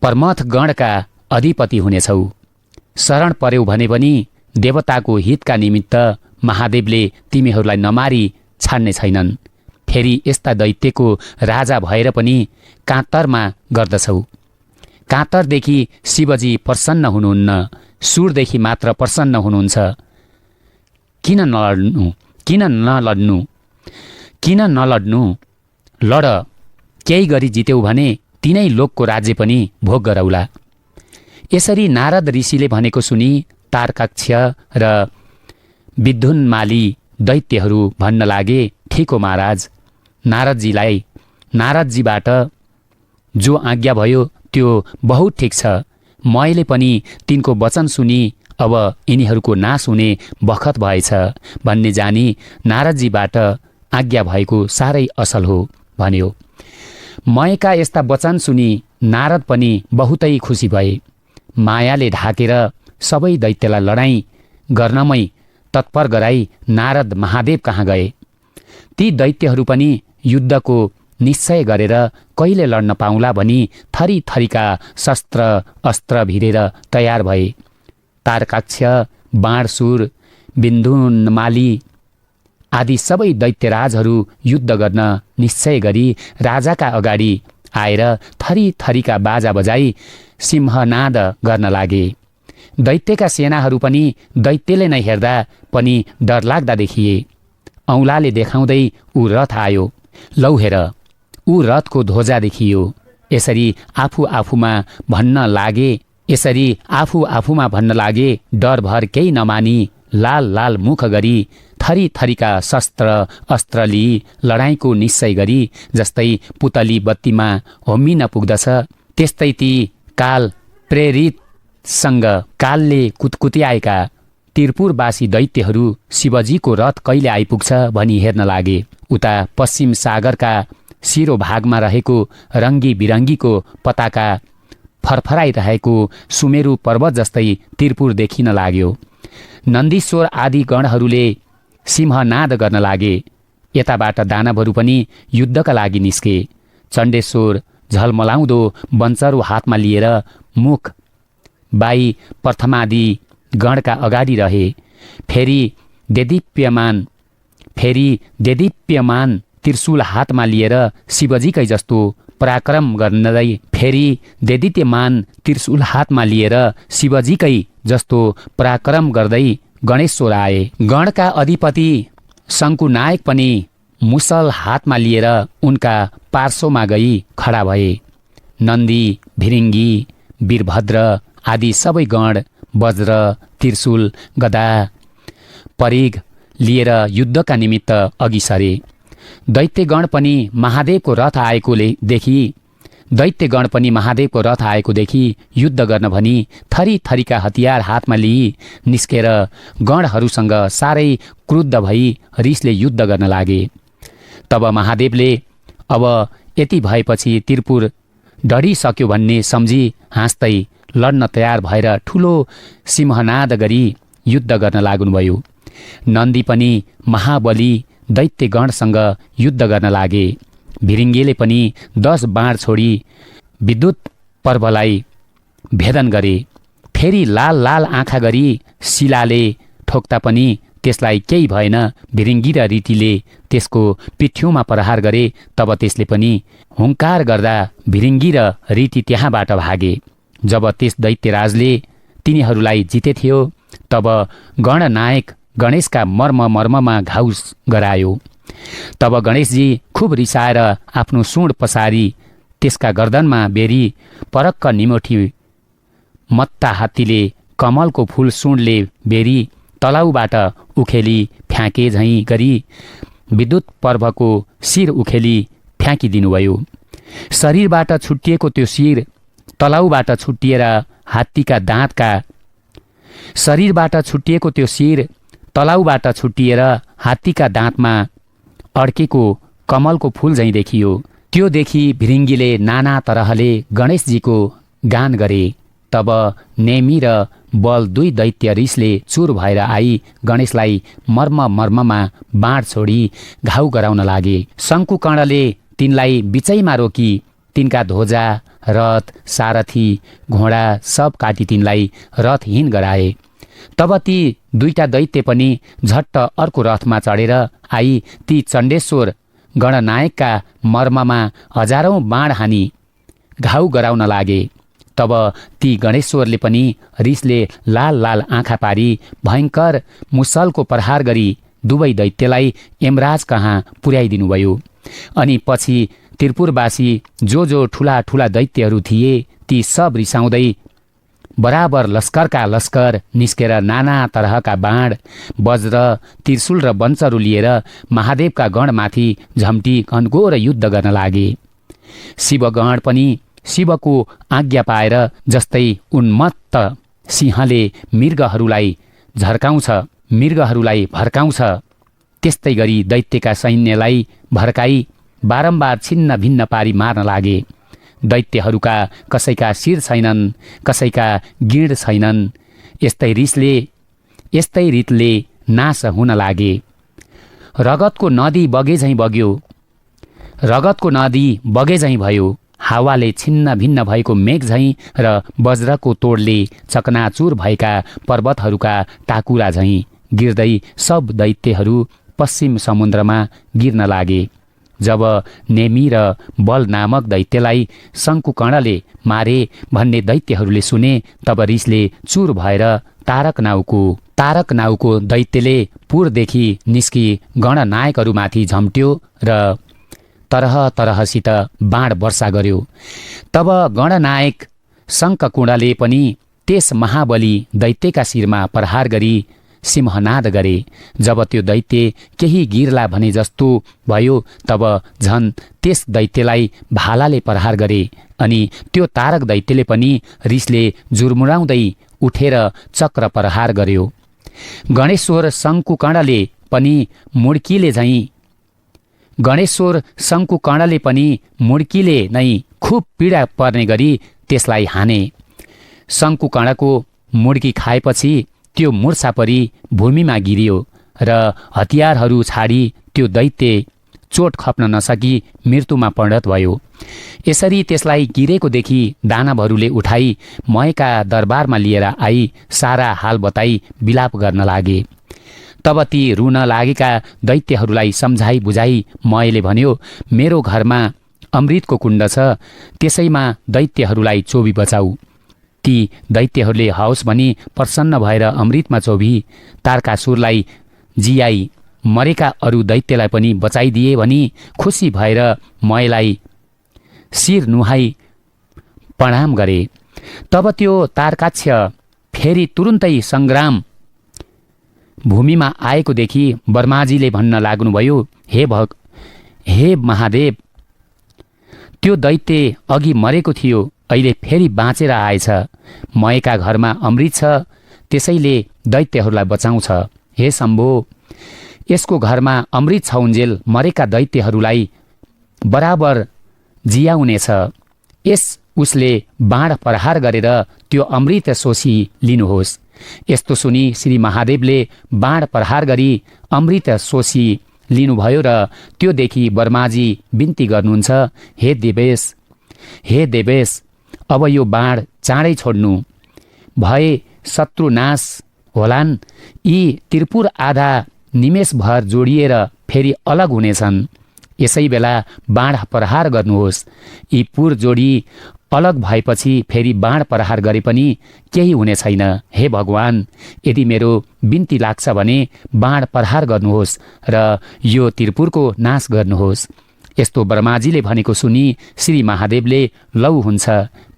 परमथ गणका अधिपति हुनेछौ। शरण पर्यौ भने पनि देवताको हितका निमित्त महादेवले तिमीहरूलाई नमारी छाड्ने छैनन्। फेरि यस्ता दैत्यको राजा भएर पनि काँतरमा गर्दछौ। काँतरदेखि शिवजी प्रसन्न हुनुहुन्न, सुरदेखि मात्र प्रसन्न हुनुहुन्छ। किन नलड्नु? लड, केही गरी जित्यौ भने तिनै लोकको राज्य पनि भोग गरौला। यसरी नारद ऋषिले भनेको सुनि तारकाक्ष र विद्युन्माली दैत्यहरू भन्न लागे, ठिक हो महाराज, नारदजीबाट जो आज्ञा भयो त्यो बहुत ठिक छ। मैले पनि तिनको वचन सुनि अब यिनीहरूको नाश हुने बखत भएछ भन्ने जानी नारदजीबाट आज्ञा भएको साह्रै असल हो भन्यो। मयका यस्ता वचन सुनि नारद पनि बहुतै खुसी भए। मायाले ढाकेर सबै दैत्यलाई लडाईँ गर्नमै तत्पर गराई नारद महादेव कहाँ गए। ती दैत्यहरू पनि युद्धको निश्चय गरेर कहिले लड्न पाउला भनी थरी थरीका शस्त्र अस्त्र भिरेर तयार भए। तारकाक्ष, बाणसुर, विन्धुन्माली आदि सबै दैत्यराजहरू युद्ध गर्न निश्चय गरी राजाका अगाडि आएर थरी थरीका बाजा बजाई सिंहनाद गर्न लागे। दैत्यका सेनाहरू पनि दैत्यले नै हेर्दा पनि डरलाग्दा देखिए। औँलाले देखाउँदै ऊ रथ आयो। लौ हेर, ऊ रथको ध्वजा देखियो। यसरी आफू आफूमा भन्न लागे, डरभर केही नमानी लाल लाल मुख गरी थरी थरीका शस्त्र अस्त्र लिई लडाईँको निश्चय गरी जस्तै पुतली बत्तीमा होमिन पुग्दछ त्यस्तै ती काल प्रेरितसँग कालले कुतकुत्याएका तिरपुरवासी दैत्यहरू शिवजीको रथ कहिले आइपुग्छ भनी हेर्न लागे। उता पश्चिम सागरका शिरोभागमा रहेको रङ्गी बिरङ्गीको पताका फरफराइरहेको सुमेरु पर्वत जस्तै तिरपुर देखिन लाग्यो। नन्दीश्वर आदि गणहरूले सिंहनाद गर्न लागे। यताबाट दानवहरू पनि युद्धका लागि निस्के। चण्डेश्वर झलमलाउँदो बन्चरो हातमा लिएर मुख बाई प्रथमादि गणका अगाडि रहे। फेरि देदीप्यमान त्रिशूल हातमा लिएर शिवजीकै जस्तो पराक्रम गर्दै गणेश्वर आए। गणका अधिपति शङ्कुनायक पनि मुसल हातमा लिएर उनका पार्श्वमा गई खडा भए। नन्दी, भिरिङ्गी, वीरभद्र आदि सबै गण वज्र, त्रिशूल, गदा, परिघ लिएर युद्धका निमित्त अघि सरे। दैत्यगण पनि महादेवको रथ आएको देखि युद्ध गर्न भनी थरी थरीका हतियार हातमा लिई निस्केर गणहरूसँग साह्रै क्रुद्ध भई रिसले युद्ध गर्न लागे। तब महादेवले अब यति भएपछि त्रिपुर डढिसक्यो भन्ने सम्झी हाँस्दै लड्न तयार भएर ठुलो सिंहनाद गरी युद्ध गर्न लाग्नुभयो। नन्दी पनि महाबली दैत्यगणसँग युद्ध गर्न लागे। भिरिङ्गीले पनि 10 बाण छोडी विद्युत पर्वलाई भेदन गरे। फेरि लाल लाल आँखा गरी शिलाले ठोक्दा पनि त्यसलाई केही भएन। भिरिङ्गी र रीतिले त्यसको पिठ्यौँमा प्रहार गरे। तब त्यसले पनि हुङ्कार गर्दा भिरिङ्गी र रीति त्यहाँबाट भागे। जब त्यस दैत्यराजले तिनीहरूलाई जितेथ्यो तब गणनायक गणेशका मर्ममा घाउ गरायो। तब गणेशजी खुब रिसाएर आफ्नो सुँड पसारी त्यसका गर्दनमा बेरी परक्क निमोठी मत्ता हात्तीले कमलको फूल सुँडले बेरी तलाउबाट उखेली फ्याँके झैँ गरी विद्युत पर्वको शिर उखेली फ्याँकिदिनुभयो। शरीरबाट छुट्टिएको त्यो शिर तलाउबाट छुट्टिएर हात्तीका दाँतमा अड्केको कमलको फूल झैँ देखियो। त्यो देखि भिरिङ्गीले नाना तरहले गणेशजीको गान गरे। तब नेमी र बल 2 दैत्य रिसले चुर भएर आई गणेशलाई मर्ममा बाँड छोडी घाउ गराउन लागे। शङ्कुकर्णले तिनलाई बिचैमा रोकी तिनका ध्वजा, रथ, सारथी, घोडा सब काटी तिनलाई रथहीन गराए। तब ती 2टा दैत्य पनि झट्ट अर्को रथमा चढेर आई ती चण्डेश्वर गणनायकका मर्ममा हजारौं बाण हानी घाउ गराउन लागे। तब ती गणेश्वरले पनि रिसले लाल लाल आँखा पारी भयङ्कर मुसलको प्रहार गरी दुवै दैत्यलाई यमराज कहाँ पुर्याइदिनुभयो। अनि पछि त्रिपुरवासी जो ठुला ठुला दैत्यहरू थिए ती सब रिसाउँदै बराबर लस्करका लस्कर निस्केर नाना तरहका बाण, वज्र, त्रिशूल र बन्चहरू लिएर महादेवका गणमाथि झम्टी घनघोर युद्ध गर्न लागे। शिवगण पनि शिवको आज्ञा पाएर जस्तै उन्मत्त सिंहले मृगहरूलाई भड्काउँछ त्यस्तै गरी दैत्यका सैन्यलाई भड्काई बारम्बार छिन्न भिन्न पारी मार्न लागे। दैत्यहरूका कसैका शिर छैनन्, कसैका गिँड छैनन्। यस्तै रितले नाश हुन लागे। रगतको नदी बगे झैँ भयो। हावाले छिन्न भिन्न भएको मेघ झैँ र वज्रको तोडले चकनाचुर भएका पर्वतहरूका टाकुरा झैँ गिर्दै सब दैत्यहरू पश्चिम समुद्रमा गिर्न लागे। जब नेमी र बल नामक दैत्यलाई शङ्कुकर्णले मारे भन्ने दैत्यहरूले सुने, तब रिसले चुर भएर तारक नाउको दैत्यले पुरदेखि निस्की गणनायकहरूमाथि झम्ट्यो र तरह तरहसित बाण वर्षा गर्यो। तब गणनायक शङ्खकुण्डले पनि त्यस महाबली दैत्यका शिरमा प्रहार गरी सिंहनाद गरे। जब त्यो दैत्य केही गिर्ला भने जस्तो भयो, तब झन् त्यस दैत्यलाई भालाले प्रहार गरे। अनि त्यो तारक दैत्यले पनि रिसले जुर्मुराउँदै उठेर चक्र प्रहार गर्यो। गणेश्वर शङ्कुकर्णले पनि मुड्कीले नै खुब पीडा पर्ने गरी त्यसलाई हाने। शङ्कुकर्णको मुड्की खाएपछि त्यो मुर्छा परी भूमिमा गिरियो र हतियारहरू छाडी त्यो दैत्य चोट खप्न नसकी मृत्युमा परिणत भयो। यसरी त्यसलाई गिरेको देखि दानवहरूले उठाई मयका दरबारमा लिएर आई सारा हाल बताई विलाप गर्न लागे। तब ती रुन लागेका दैत्यहरूलाई सम्झाई बुझाई मयले भन्यो, मेरो घरमा अमृतको कुण्ड छ, त्यसैमा दैत्यहरूलाई चोबी बचाऊ। ती दैत्यहरूले हवस् भनी प्रसन्न भएर अमृतमा चोबी तारकासुरलाई जियाई मरेका अरू दैत्यलाई पनि बचाइदिए भनी खुसी भएर मयलाई शिर नुहाई प्रणाम गरे। तब त्यो तारकाक्ष फेरि तुरुन्तै सङ्ग्राम भूमिमा आएको देखि ब्रह्माजीले भन्न लाग्नुभयो, हे महादेव, त्यो दैत्य अघि मरेको थियो, अहिले फेरि बाँचेर आएछ। मयका घरमा अमृत छ, त्यसैले दैत्यहरूलाई बचाउँछ। हे शम्भो, यसको घरमा अमृत छाउन्जेल मरेका दैत्यहरूलाई बराबर जियाउनेछ। उसले बाण प्रहार गरेर त्यो अमृत सोसी लिनुहोस्। यस्तो सुनि श्री महादेवले बाण प्रहार गरी अमृत सोसी लिनुभयो र त्यो देखि ब्रह्माजी बिन्ती गर्नुहुन्छ, हे देवेश, अब यो बाण चाँडै छोड्नु, भए शत्रु नाश होलान्। यी त्रिपुर आधा निमेषभर जोडिएर फेरि अलग हुनेछन्। यसै बेला बाण प्रहार गर्नुहोस्। यी पुर जोडी अलग भएपछि फेरि बाण प्रहार गरे पनि केही हुने छैन। हे भगवान, यदि मेरो बिन्ती लाग्छ भने बाण प्रहार गर्नुहोस् र यो त्रिपुरको नाश गर्नुहोस्। यस्तो ब्रह्माजीले भनेको सुनि श्री महादेवले लौ हुन्छ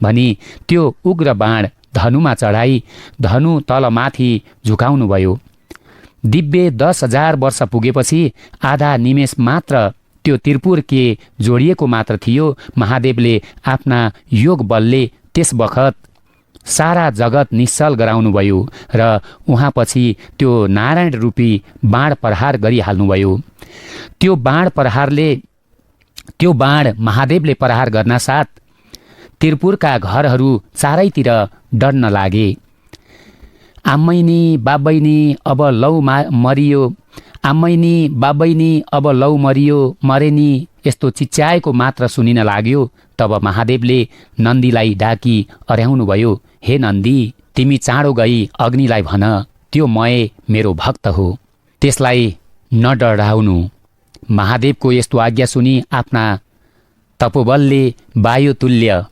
भनी त्यो उग्र बाण धनुमा चढाई धनु तलमाथि झुकाउनुभयो। दिव्य 10,000 वर्ष पुगेपछि आधा निमेष मात्र त्यो त्रिपुर के जोडिएको मात्र थियो। महादेवले आफ्ना योग बलले त्यस बखत सारा जगत निश्चल गराउनुभयो र उहाँपछि त्यो नारायण रूपी बाण प्रहार गरिहाल्नुभयो। त्यो बाण महादेवले प्रहार गर्न साथ त्रिपुरका घरहरू चारैतिर डढ्न लागे। आम्मैनी बाबैनी अब लौ मरियो मरेनी यस्तो चिच्याएको मात्र सुनिन लाग्यो। तब महादेवले नन्दीलाई डाकी अर्याउनुभयो, हे नन्दी, तिमी चाँडो गई अग्निलाई भन, त्यो मय मेरो भक्त हो, त्यसलाई नडराउनु। महादेवको यस्तो आज्ञा सुनि आफ्ना तपोबलले वायुतुल्य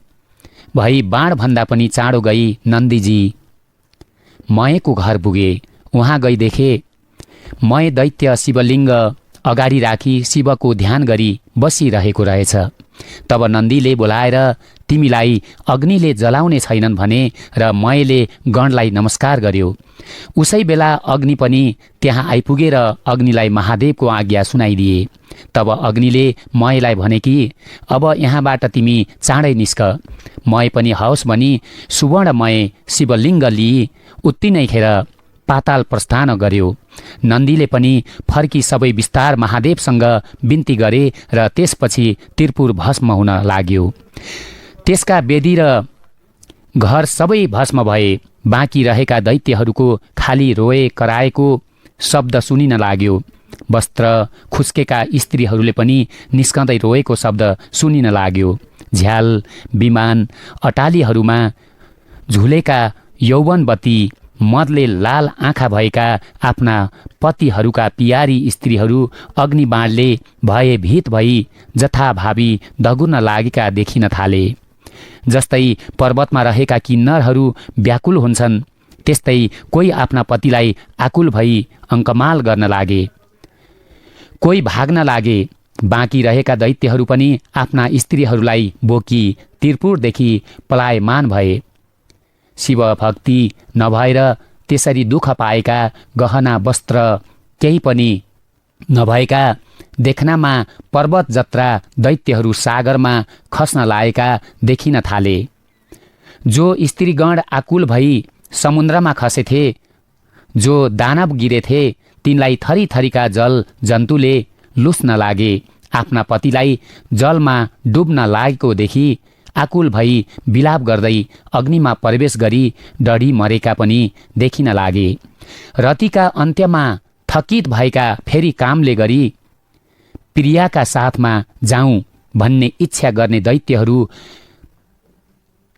भई बाणभन्दा पनि चाँडो गई नन्दीजी मयको घर पुगे। उहाँ गई देखे मय दैत्य शिवलिङ्ग अगाडि राखी शिवको ध्यान गरी बसिरहेको रहेछ। तब नन्दीले बोलाएर तिमीलाई अग्निले जलाउने छैनन् भने र मयले गणलाई नमस्कार गर्यो। उसै बेला अग्नि पनि त्यहाँ आइपुगेर अग्निलाई महादेवको आज्ञा सुनाइदिए। तब अग्निले मयलाई भने कि अब यहाँबाट तिमी चाँडै निस्क। मय पनि हवस् भनी सुवर्णमय शिवलिङ्ग लिई उत्तिनै खेर पाताल प्रस्थान गर्यो। नन्दीले पनि फर्की सबै विस्तार महादेवसँग बिन्ती गरे र त्यसपछि त्रिपुर भस्म हुन लाग्यो। त्यसका वेदी र घर सबै भस्म भए। बाँकी रहेका दैत्यहरूको खाली रोए कराएको शब्द सुनिन लाग्यो। वस्त्र खुस्केका स्त्रीहरूले पनि निस्कँदै रोएको शब्द सुनिन लाग्यो। झ्याल विमान अटालीहरूमा झुलेका यौवनवती मदले लाल आँखा भएका आफ्ना पतिहरूका पियारी स्त्रीहरू अग्निबाणले भयभीत भई जथाभावी दगुर्न लागेका देखिन थाले। जस्तै पर्वतमा रहेका किन्नरहरू व्याकुल हुन्छन् त्यस्तै कोही आफ्ना पतिलाई आकुल भई अङ्कमाल गर्न लागे, कोही भाग्न लागे। बाँकी रहेका दैत्यहरू पनि आफ्ना स्त्रीहरूलाई बोकी त्रिपुरदेखि पलायमान भए। शिव भक्ति नभएर त्यसरी दुःख पाएका गहना वस्त्र केही पनि नभएका देख्नमा पर्वत जत्रा दैत्यहरू सागरमा खस्न लागेका देखिन थाले। जो स्त्रीगण आकुल भई समुद्रमा खसेथे, जो दानव गिरेथे, तिनलाई थरी थरीका जल जन्तुले लुस्न लागे। आफ्ना पतिलाई जलमा डुब्न लागेको देखि आकुल भई विलाप गर्दै अग्निमा प्रवेश गरी डढी मरेका पनि देखिन लागे। रतिका अन्त्यमा थकित भएका फेरि कामले गरी प्रियाका साथमा जाउँ भन्ने इच्छा गर्ने दैत्यहरू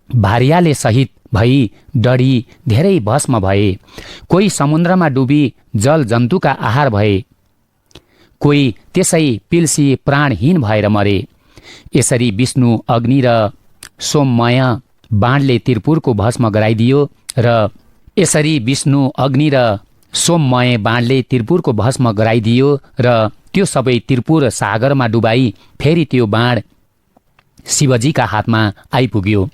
भार्याले सहित भई डढी धेरै भस्म भए। कोही समुद्रमा डुबी जल जन्तुका आहार भए, कोही त्यसै पिल्सी प्राणहीन भएर मरे। यसरी विष्णु अग्नि र सोममय बाणले त्रिपुरको भस्म गराइदियो र यसरी विष्णु अग्नि र सोममय बाणले त्रिपुरको भस्म गराइदियो र त्यो सबै त्रिपुर सागरमा डुबाई फेरि त्यो बाण शिवजीका हातमा आइपुग्यो।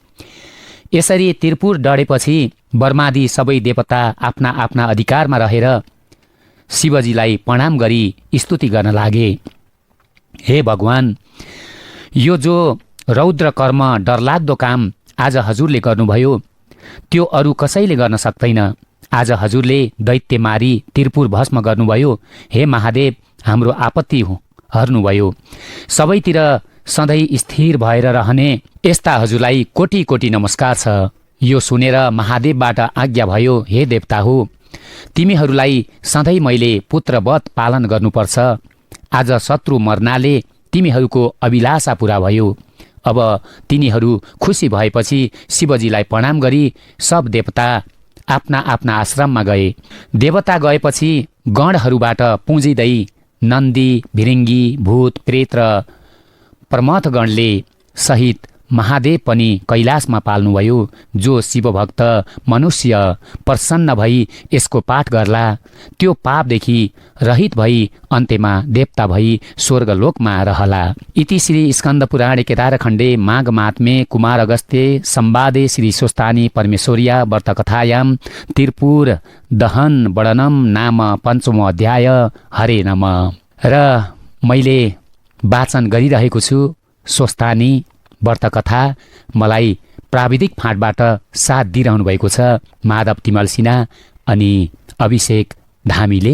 यसरी त्रिपुर डढेपछि ब्रह्मादि सबै देवता आफ्ना आफ्ना अधिकारमा रहेर शिवजीलाई प्रणाम गरी स्तुति गर्न लागे। हे भगवान, यो जो रौद्र कर्म डरलाग्दो काम आज हजुरले गर्नुभयो त्यो अरू कसैले गर्न सक्दैन। आज हजुरले दैत्य मारी त्रिपुर भस्म गर्नुभयो। हे महादेव, हाम्रो आपत्ति हर्नुभयो। सबैतिर सधैँ स्थिर भएर रहने यस्ता हजुरलाई कोटी कोटी नमस्कार छ। यो सुनेर महादेवबाट आज्ञा भयो, हे देवता हो, तिमीहरूलाई सधैँ मैले पुत्रवत पालन गर्नुपर्छ। आज शत्रु मर्नाले तिमीहरूको अभिलाषा पुरा भयो। अब तिनीहरू खुसी भएपछि शिवजीलाई प्रणाम गरी सब देवता आफ्ना आफ्ना आश्रममा गए। देवता गएपछि गणहरूबाट पुँजिँदै नन्दी, भिरिङ्गी, भूत, प्रेत र प्रमथगणले सहित महादेव पनि कैलाशमा पाल्नुभयो। जो शिवभक्त मनुष्य प्रसन्न भई यसको पाठ गर्ला त्यो पापदेखि रहित भई अन्त्यमा देवता भई स्वर्गलोकमा रहला। इति श्री स्कन्दपुराणे केदारखण्डे माघ महात्म्ये कुमार अगस्त्ये संवादे श्री स्वस्तानी परमेश्वर्या व्रतकथायां त्रिपुर दहन वर्णनम नाम पञ्चमो अध्याय। हरे नमः। र मैले वाचन गरिरहेको छु स्वस्तानी व्रतकथा। मलाई प्राविधिक फाँटबाट साथ दिइरहनु भएको छ माधव तिमल सिन्हा अनि अभिषेक धामीले।